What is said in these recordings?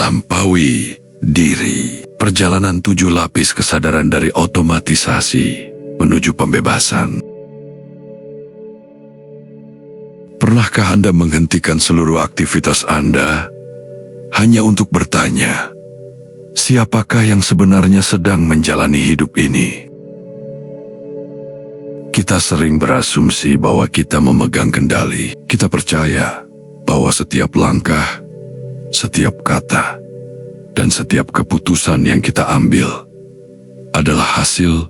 Melampaui diri. Perjalanan 7 lapis kesadaran dari otomatisasi menuju pembebasan. Pernahkah Anda menghentikan seluruh aktivitas Anda hanya untuk bertanya, siapakah yang sebenarnya sedang menjalani hidup ini? Kita sering berasumsi bahwa kita memegang kendali. Kita percaya bahwa setiap langkah, setiap kata, dan setiap keputusan yang kita ambil adalah hasil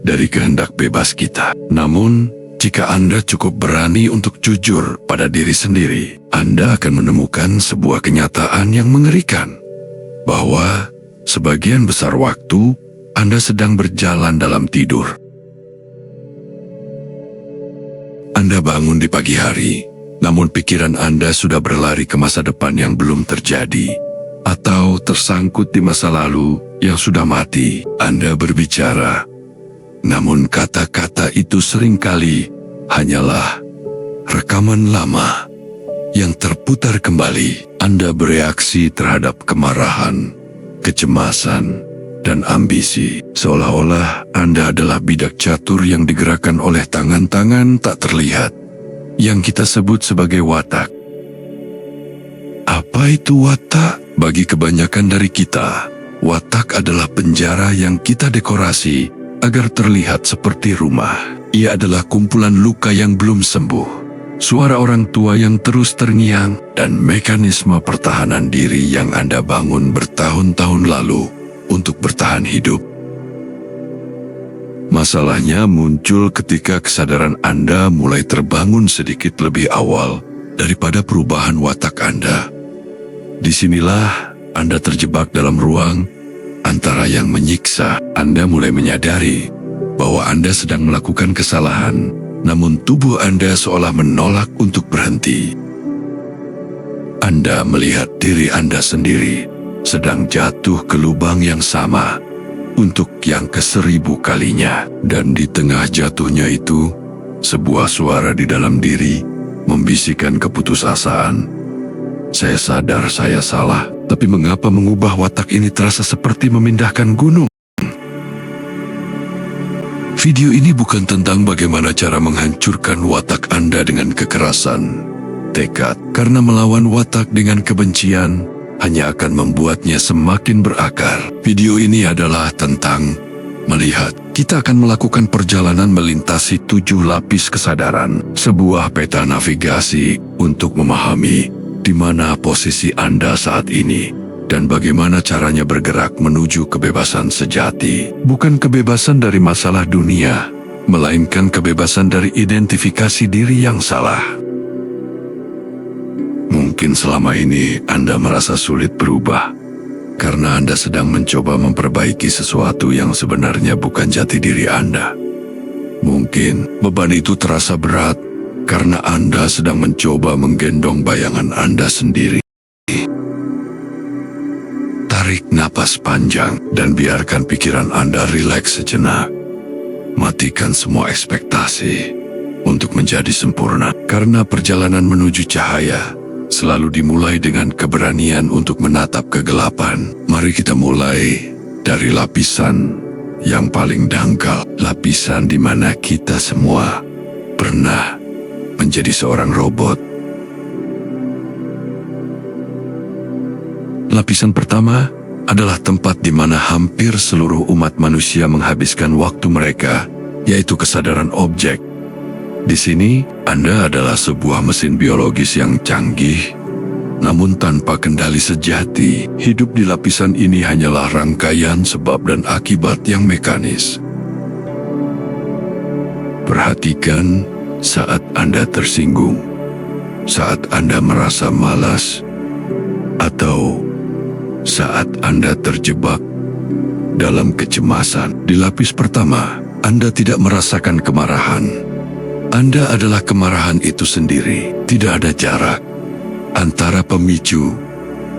dari kehendak bebas kita. Namun, jika Anda cukup berani untuk jujur pada diri sendiri, Anda akan menemukan sebuah kenyataan yang mengerikan, bahwa sebagian besar waktu Anda sedang berjalan dalam tidur. Anda bangun di pagi hari, namun pikiran Anda sudah berlari ke masa depan yang belum terjadi, atau tersangkut di masa lalu yang sudah mati. Anda berbicara, namun kata-kata itu seringkali hanyalah rekaman lama yang terputar kembali. Anda bereaksi terhadap kemarahan, kecemasan, dan ambisi, seolah-olah Anda adalah bidak catur yang digerakkan oleh tangan-tangan tak terlihat, yang kita sebut sebagai watak. Apa itu watak? Bagi kebanyakan dari kita, watak adalah penjara yang kita dekorasi agar terlihat seperti rumah. Ia adalah kumpulan luka yang belum sembuh, suara orang tua yang terus terngiang, dan mekanisme pertahanan diri yang Anda bangun bertahun-tahun lalu untuk bertahan hidup. Masalahnya muncul ketika kesadaran Anda mulai terbangun sedikit lebih awal daripada perubahan watak Anda. Disinilah Anda terjebak dalam ruang antara yang menyiksa. Anda mulai menyadari bahwa Anda sedang melakukan kesalahan, namun tubuh Anda seolah menolak untuk berhenti. Anda melihat diri Anda sendiri sedang jatuh ke lubang yang sama untuk yang ke-1000 kalinya. Dan di tengah jatuhnya itu, sebuah suara di dalam diri membisikkan keputusasaan. Saya sadar saya salah, tapi mengapa mengubah watak ini terasa seperti memindahkan gunung? Video ini bukan tentang bagaimana cara menghancurkan watak Anda dengan kekerasan, tekad, karena melawan watak dengan kebencian hanya akan membuatnya semakin berakar. Video ini adalah tentang melihat. Kita akan melakukan perjalanan melintasi 7 lapis kesadaran, sebuah peta navigasi untuk memahami di mana posisi Anda saat ini, dan bagaimana caranya bergerak menuju kebebasan sejati. Bukan kebebasan dari masalah dunia, melainkan kebebasan dari identifikasi diri yang salah. Mungkin selama ini Anda merasa sulit berubah, karena Anda sedang mencoba memperbaiki sesuatu yang sebenarnya bukan jati diri Anda. Mungkin beban itu terasa berat, karena Anda sedang mencoba menggendong bayangan Anda sendiri. Tarik napas panjang dan biarkan pikiran Anda rileks sejenak. Matikan semua ekspektasi untuk menjadi sempurna, karena perjalanan menuju cahaya selalu dimulai dengan keberanian untuk menatap kegelapan. Mari kita mulai dari lapisan yang paling dangkal, lapisan di mana kita semua pernah menjadi seorang robot. Lapisan pertama adalah tempat di mana hampir seluruh umat manusia menghabiskan waktu mereka, yaitu kesadaran objek. Di sini, Anda adalah sebuah mesin biologis yang canggih, namun tanpa kendali sejati. Hidup di lapisan ini hanyalah rangkaian sebab dan akibat yang mekanis. Perhatikan saat Anda tersinggung, saat Anda merasa malas, atau saat Anda terjebak dalam kecemasan. Di lapis pertama, Anda tidak merasakan kemarahan. Anda adalah kemarahan itu sendiri. Tidak ada jarak antara pemicu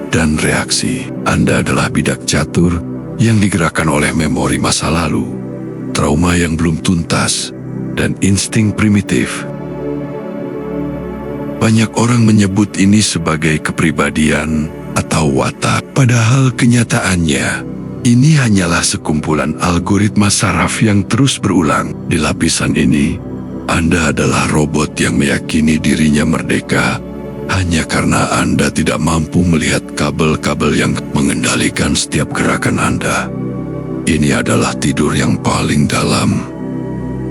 dan reaksi. Anda adalah bidak catur yang digerakkan oleh memori masa lalu, trauma yang belum tuntas, dan insting primitif. Banyak orang menyebut ini sebagai kepribadian atau watak. Padahal kenyataannya, ini hanyalah sekumpulan algoritma saraf yang terus berulang. Di lapisan ini, Anda adalah robot yang meyakini dirinya merdeka hanya karena Anda tidak mampu melihat kabel-kabel yang mengendalikan setiap gerakan Anda. Ini adalah tidur yang paling dalam.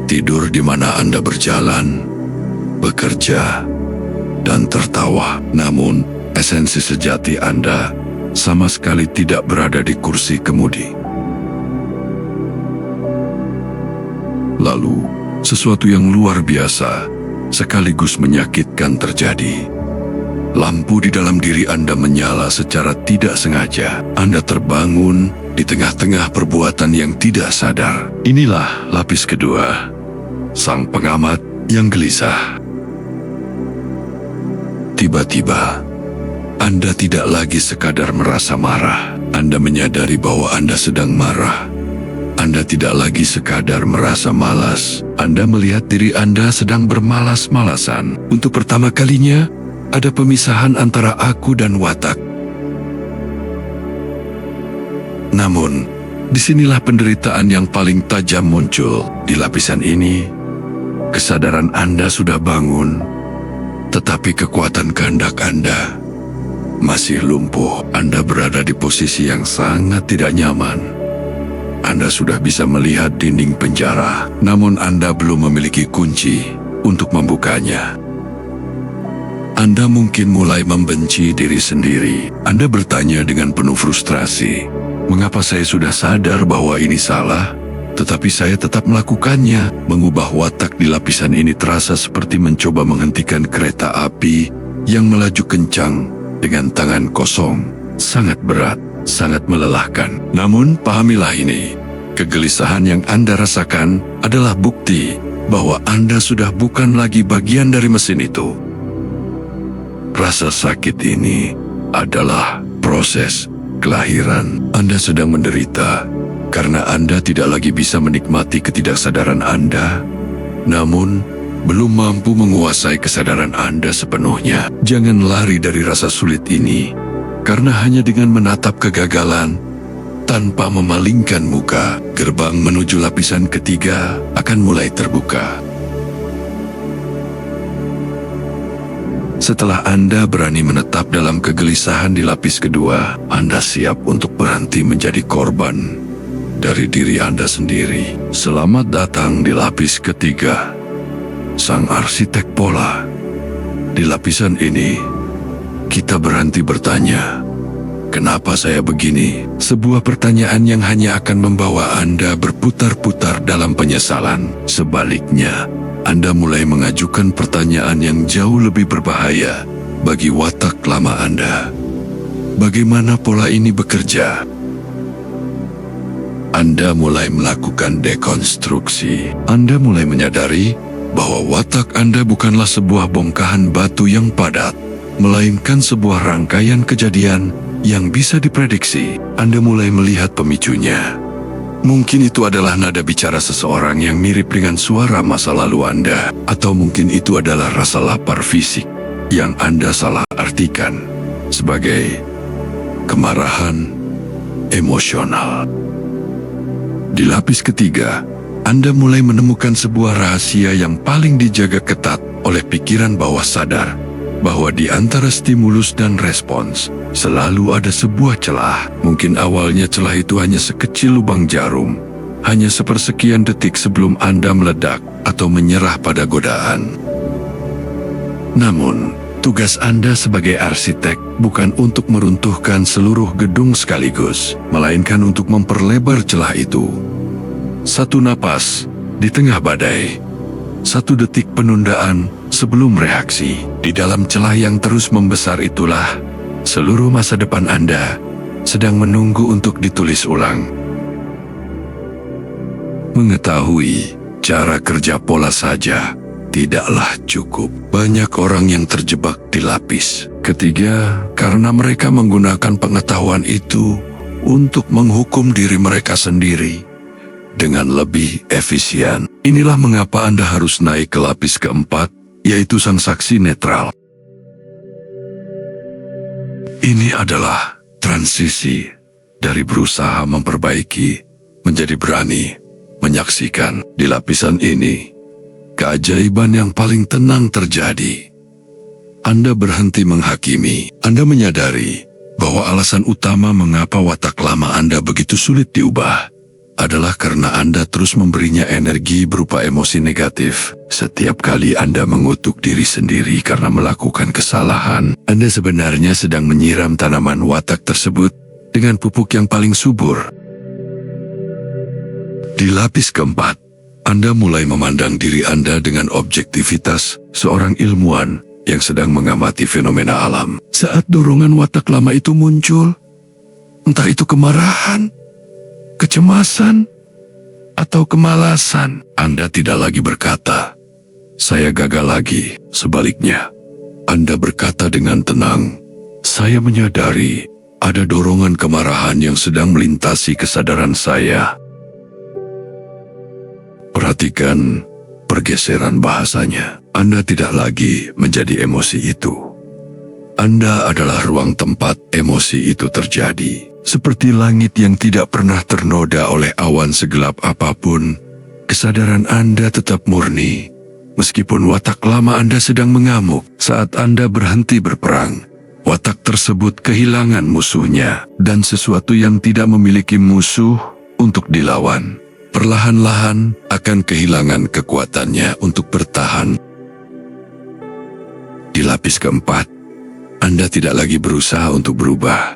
Tidur di mana Anda berjalan, bekerja, dan tertawa. Namun, esensi sejati Anda sama sekali tidak berada di kursi kemudi. Lalu, sesuatu yang luar biasa sekaligus menyakitkan terjadi. Lampu di dalam diri Anda menyala secara tidak sengaja. Anda terbangun di tengah-tengah perbuatan yang tidak sadar. Inilah lapis kedua, sang pengamat yang gelisah. Tiba-tiba, Anda tidak lagi sekadar merasa marah. Anda menyadari bahwa Anda sedang marah. Anda tidak lagi sekadar merasa malas. Anda melihat diri Anda sedang bermalas-malasan. Untuk pertama kalinya, ada pemisahan antara aku dan watak. Namun, disinilah penderitaan yang paling tajam muncul. Di lapisan ini, kesadaran Anda sudah bangun, tetapi kekuatan kehendak Anda masih lumpuh. Anda berada di posisi yang sangat tidak nyaman. Anda sudah bisa melihat dinding penjara, namun Anda belum memiliki kunci untuk membukanya. Anda mungkin mulai membenci diri sendiri. Anda bertanya dengan penuh frustrasi, mengapa saya sudah sadar bahwa ini salah, tetapi saya tetap melakukannya? Mengubah watak di lapisan ini terasa seperti mencoba menghentikan kereta api yang melaju kencang dengan tangan kosong. Sangat berat, sangat melelahkan. Namun pahamilah ini, kegelisahan yang Anda rasakan adalah bukti bahwa Anda sudah bukan lagi bagian dari mesin itu. Rasa sakit ini adalah proses kelahiran. Anda sedang menderita karena Anda tidak lagi bisa menikmati ketidaksadaran Anda, namun belum mampu menguasai kesadaran Anda sepenuhnya. Jangan lari dari rasa sulit ini, karena hanya dengan menatap kegagalan tanpa memalingkan muka, gerbang menuju lapisan ketiga akan mulai terbuka. Setelah Anda berani menetap dalam kegelisahan di lapis kedua, Anda siap untuk berhenti menjadi korban dari diri Anda sendiri. Selamat datang di lapis ketiga, sang arsitek pola. Di lapisan ini, kita berhenti bertanya, kenapa saya begini? Sebuah pertanyaan yang hanya akan membawa Anda berputar-putar dalam penyesalan. Sebaliknya, Anda mulai mengajukan pertanyaan yang jauh lebih berbahaya bagi watak lama Anda. Bagaimana pola ini bekerja? Anda mulai melakukan dekonstruksi. Anda mulai menyadari bahwa watak Anda bukanlah sebuah bongkahan batu yang padat, melainkan sebuah rangkaian kejadian yang bisa diprediksi. Anda mulai melihat pemicunya. Mungkin itu adalah nada bicara seseorang yang mirip dengan suara masa lalu Anda, atau mungkin itu adalah rasa lapar fisik yang Anda salah artikan sebagai kemarahan emosional. Di lapis ketiga, Anda mulai menemukan sebuah rahasia yang paling dijaga ketat oleh pikiran bawah sadar, bahwa di antara stimulus dan respons selalu ada sebuah celah. Mungkin awalnya celah itu hanya sekecil lubang jarum, hanya sepersekian detik sebelum Anda meledak atau menyerah pada godaan. Namun, tugas Anda sebagai arsitek bukan untuk meruntuhkan seluruh gedung sekaligus, melainkan untuk memperlebar celah itu. Satu napas di tengah badai, satu detik penundaan sebelum reaksi. Di dalam celah yang terus membesar itulah seluruh masa depan Anda sedang menunggu untuk ditulis ulang. Mengetahui cara kerja pola saja tidaklah cukup. Banyak orang yang terjebak di lapis ketiga karena mereka menggunakan pengetahuan itu untuk menghukum diri mereka sendiri dengan lebih efisien. Inilah mengapa Anda harus naik ke lapis keempat, yaitu sang saksi netral. Ini adalah transisi dari berusaha memperbaiki menjadi berani menyaksikan. Di lapisan ini, keajaiban yang paling tenang terjadi. Anda berhenti menghakimi. Anda menyadari bahwa alasan utama mengapa watak lama Anda begitu sulit diubah adalah karena Anda terus memberinya energi berupa emosi negatif. Setiap kali Anda mengutuk diri sendiri karena melakukan kesalahan, Anda sebenarnya sedang menyiram tanaman watak tersebut dengan pupuk yang paling subur. Di lapis keempat, Anda mulai memandang diri Anda dengan objektivitas seorang ilmuwan yang sedang mengamati fenomena alam. Saat dorongan watak lama itu muncul, entah itu kemarahan, kecemasan, atau kemalasan, Anda tidak lagi berkata, "Saya gagal lagi." Sebaliknya, Anda berkata dengan tenang, "Saya menyadari ada dorongan kemarahan yang sedang melintasi kesadaran saya." Perhatikan pergeseran bahasanya. Anda tidak lagi menjadi emosi itu. Anda adalah ruang tempat emosi itu terjadi. Seperti langit yang tidak pernah ternoda oleh awan segelap apapun, kesadaran Anda tetap murni. Meskipun watak lama Anda sedang mengamuk, saat Anda berhenti berperang, watak tersebut kehilangan musuhnya, dan sesuatu yang tidak memiliki musuh untuk dilawan, perlahan-lahan akan kehilangan kekuatannya untuk bertahan. Di lapis keempat, Anda tidak lagi berusaha untuk berubah.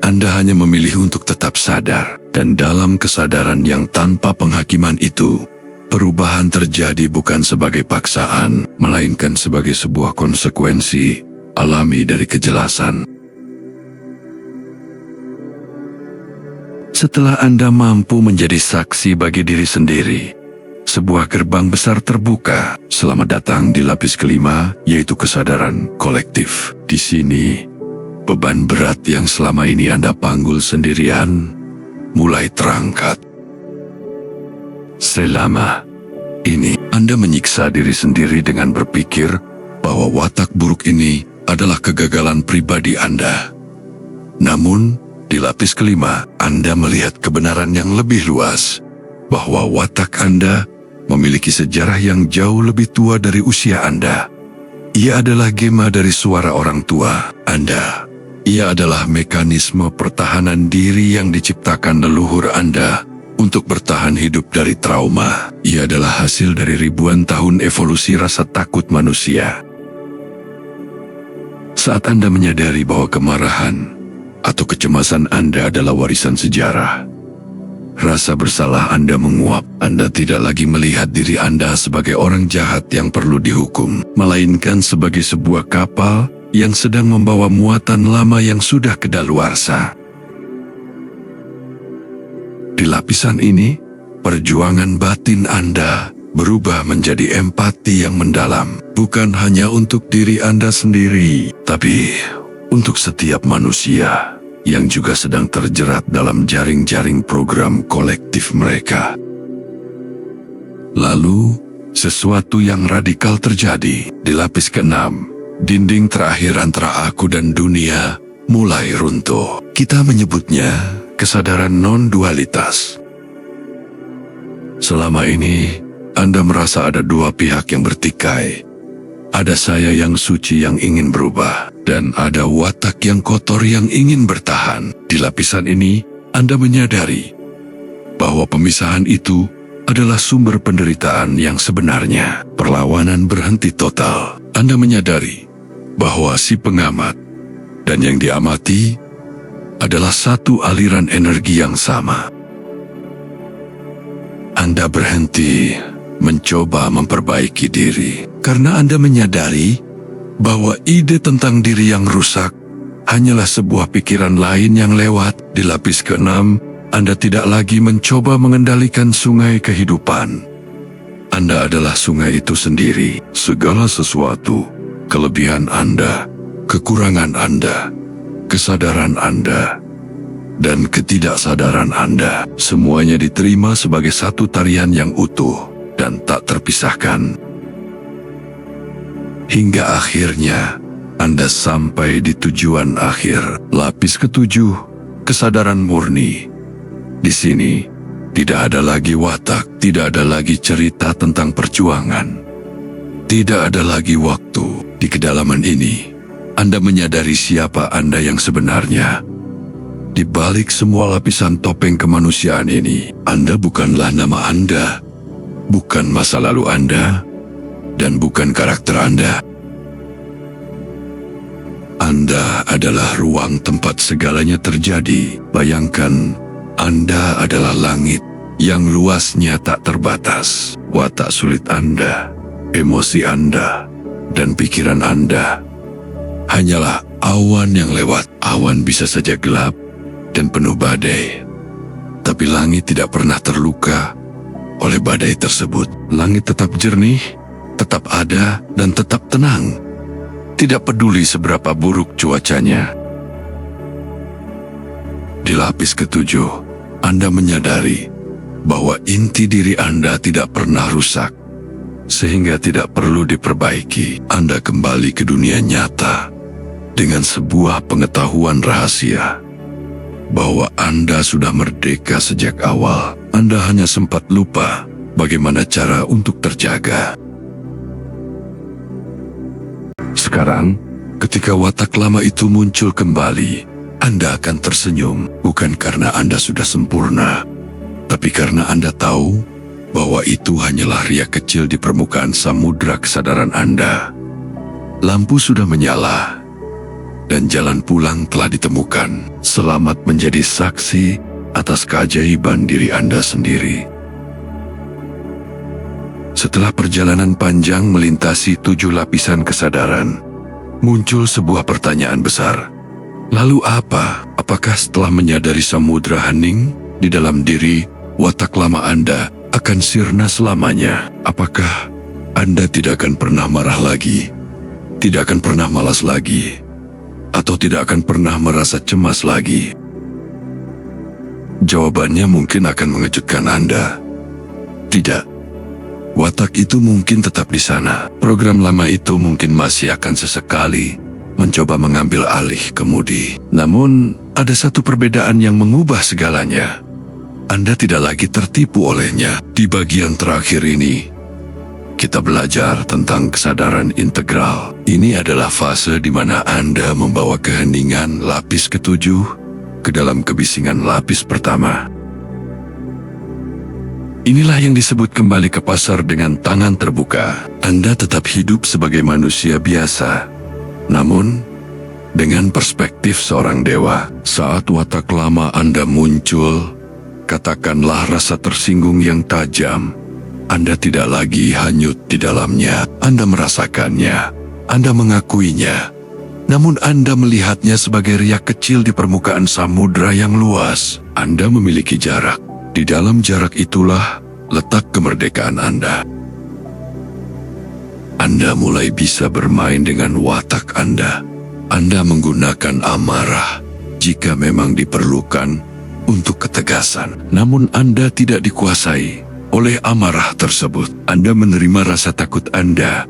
Anda hanya memilih untuk tetap sadar, dan dalam kesadaran yang tanpa penghakiman itu, perubahan terjadi bukan sebagai paksaan, melainkan sebagai sebuah konsekuensi alami dari kejelasan. Setelah Anda mampu menjadi saksi bagi diri sendiri, sebuah gerbang besar terbuka. Selamat datang di lapis kelima, yaitu kesadaran kolektif. Di sini, beban berat yang selama ini Anda panggul sendirian mulai terangkat. Selama ini, Anda menyiksa diri sendiri dengan berpikir bahwa watak buruk ini adalah kegagalan pribadi Anda. Namun, di lapis kelima, Anda melihat kebenaran yang lebih luas, bahwa watak Anda memiliki sejarah yang jauh lebih tua dari usia Anda. Ia adalah gema dari suara orang tua Anda. Ia adalah mekanisme pertahanan diri yang diciptakan leluhur Anda untuk bertahan hidup dari trauma. Ia adalah hasil dari ribuan tahun evolusi rasa takut manusia. Saat Anda menyadari bahwa kemarahan atau kecemasan Anda adalah warisan sejarah, rasa bersalah Anda menguap. Anda tidak lagi melihat diri Anda sebagai orang jahat yang perlu dihukum, melainkan sebagai sebuah kapal yang sedang membawa muatan lama yang sudah kedaluarsa. Di lapisan ini, perjuangan batin Anda berubah menjadi empati yang mendalam, bukan hanya untuk diri Anda sendiri, tapi untuk setiap manusia yang juga sedang terjerat dalam jaring-jaring program kolektif mereka. Lalu, sesuatu yang radikal terjadi. Di lapis keenam, dinding terakhir antara aku dan dunia mulai runtuh. Kita menyebutnya kesadaran non-dualitas. Selama ini, Anda merasa ada dua pihak yang bertikai. Ada saya yang suci yang ingin berubah, dan ada watak yang kotor yang ingin bertahan. Di lapisan ini, Anda menyadari bahwa pemisahan itu adalah sumber penderitaan yang sebenarnya. Perlawanan berhenti total. Anda menyadari bahwa si pengamat dan yang diamati adalah satu aliran energi yang sama. Anda berhenti mencoba memperbaiki diri karena Anda menyadari bahwa ide tentang diri yang rusak hanyalah sebuah pikiran lain yang lewat. Di lapis keenam, Anda tidak lagi mencoba mengendalikan sungai kehidupan. Anda adalah sungai itu sendiri. Segala sesuatu, kelebihan Anda, kekurangan Anda, kesadaran Anda, dan ketidaksadaran Anda, semuanya diterima sebagai satu tarian yang utuh dan tak terpisahkan. Hingga akhirnya, Anda sampai di tujuan akhir. Lapis ketujuh, kesadaran murni. Di sini, tidak ada lagi watak, tidak ada lagi cerita tentang perjuangan. Tidak ada lagi waktu. Di kedalaman ini, Anda menyadari siapa Anda yang sebenarnya. Di balik semua lapisan topeng kemanusiaan ini, Anda bukanlah nama Anda, bukan masa lalu Anda, dan bukan karakter Anda. Anda adalah ruang tempat segalanya terjadi. Bayangkan, Anda adalah langit yang luasnya tak terbatas. Watak sulit Anda, emosi Anda, dan pikiran Anda hanyalah awan yang lewat. Awan bisa saja gelap dan penuh badai, tapi langit tidak pernah terluka oleh badai tersebut. Langit tetap jernih, tetap ada, dan tetap tenang. Tidak peduli seberapa buruk cuacanya. Di lapis ketujuh, Anda menyadari bahwa inti diri Anda tidak pernah rusak, sehingga tidak perlu diperbaiki. Anda kembali ke dunia nyata dengan sebuah pengetahuan rahasia bahwa Anda sudah merdeka sejak awal. Anda hanya sempat lupa bagaimana cara untuk terjaga. Sekarang, ketika watak lama itu muncul kembali, Anda akan tersenyum, bukan karena Anda sudah sempurna, tapi karena Anda tahu bahwa itu hanyalah riak kecil di permukaan samudra kesadaran Anda. Lampu sudah menyala, dan jalan pulang telah ditemukan. Selamat menjadi saksi atas keajaiban diri Anda sendiri. Setelah perjalanan panjang melintasi 7 lapisan kesadaran, muncul sebuah pertanyaan besar. Lalu apa? Apakah setelah menyadari samudra hening di dalam diri, watak lama Anda akan sirna selamanya? Apakah Anda tidak akan pernah marah lagi? Tidak akan pernah malas lagi? Atau tidak akan pernah merasa cemas lagi? Jawabannya mungkin akan mengejutkan Anda. Tidak. Watak itu mungkin tetap di sana. Program lama itu mungkin masih akan sesekali mencoba mengambil alih kemudi. Namun, ada satu perbedaan yang mengubah segalanya. Anda tidak lagi tertipu olehnya. Di bagian terakhir ini, kita belajar tentang kesadaran integral. Ini adalah fase di mana Anda membawa keheningan lapis ketujuh ke dalam kebisingan lapis pertama. Inilah yang disebut kembali ke pasar dengan tangan terbuka. Anda tetap hidup sebagai manusia biasa, namun dengan perspektif seorang dewa. Saat watak lama Anda muncul, katakanlah rasa tersinggung yang tajam, Anda tidak lagi hanyut di dalamnya. Anda merasakannya, Anda mengakuinya, namun Anda melihatnya sebagai riak kecil di permukaan samudra yang luas. Anda memiliki jarak. Di dalam jarak itulah letak kemerdekaan Anda. Anda mulai bisa bermain dengan watak Anda. Anda menggunakan amarah jika memang diperlukan untuk ketegasan. Namun Anda tidak dikuasai oleh amarah tersebut. Anda menerima rasa takut Anda,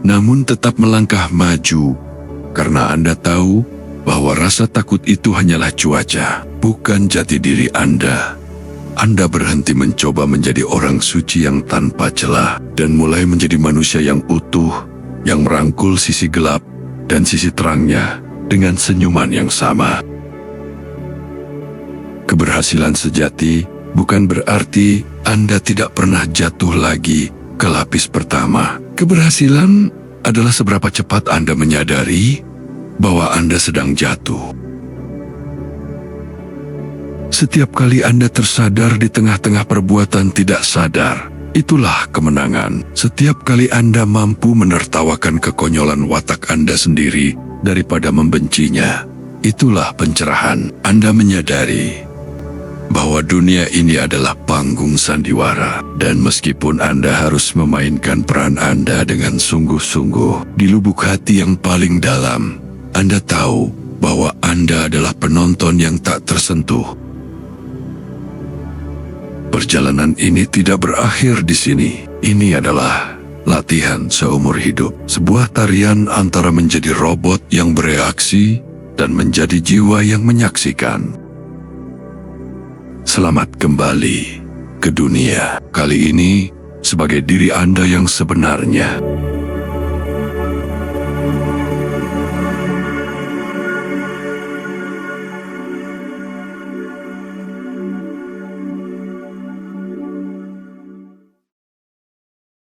namun tetap melangkah maju karena Anda tahu bahwa rasa takut itu hanyalah cuaca, bukan jati diri Anda. Anda berhenti mencoba menjadi orang suci yang tanpa celah dan mulai menjadi manusia yang utuh, yang merangkul sisi gelap dan sisi terangnya dengan senyuman yang sama. Keberhasilan sejati bukan berarti Anda tidak pernah jatuh lagi ke lapis pertama. Keberhasilan adalah seberapa cepat Anda menyadari bahwa Anda sedang jatuh. Setiap kali Anda tersadar di tengah-tengah perbuatan tidak sadar, itulah kemenangan. Setiap kali Anda mampu menertawakan kekonyolan watak Anda sendiri daripada membencinya, itulah pencerahan. Anda menyadari bahwa dunia ini adalah panggung sandiwara, dan meskipun Anda harus memainkan peran Anda dengan sungguh-sungguh, di lubuk hati yang paling dalam, Anda tahu bahwa Anda adalah penonton yang tak tersentuh. Perjalanan ini tidak berakhir di sini. Ini adalah latihan seumur hidup. Sebuah tarian antara menjadi robot yang bereaksi dan menjadi jiwa yang menyaksikan. Selamat kembali ke dunia. Kali ini sebagai diri Anda yang sebenarnya.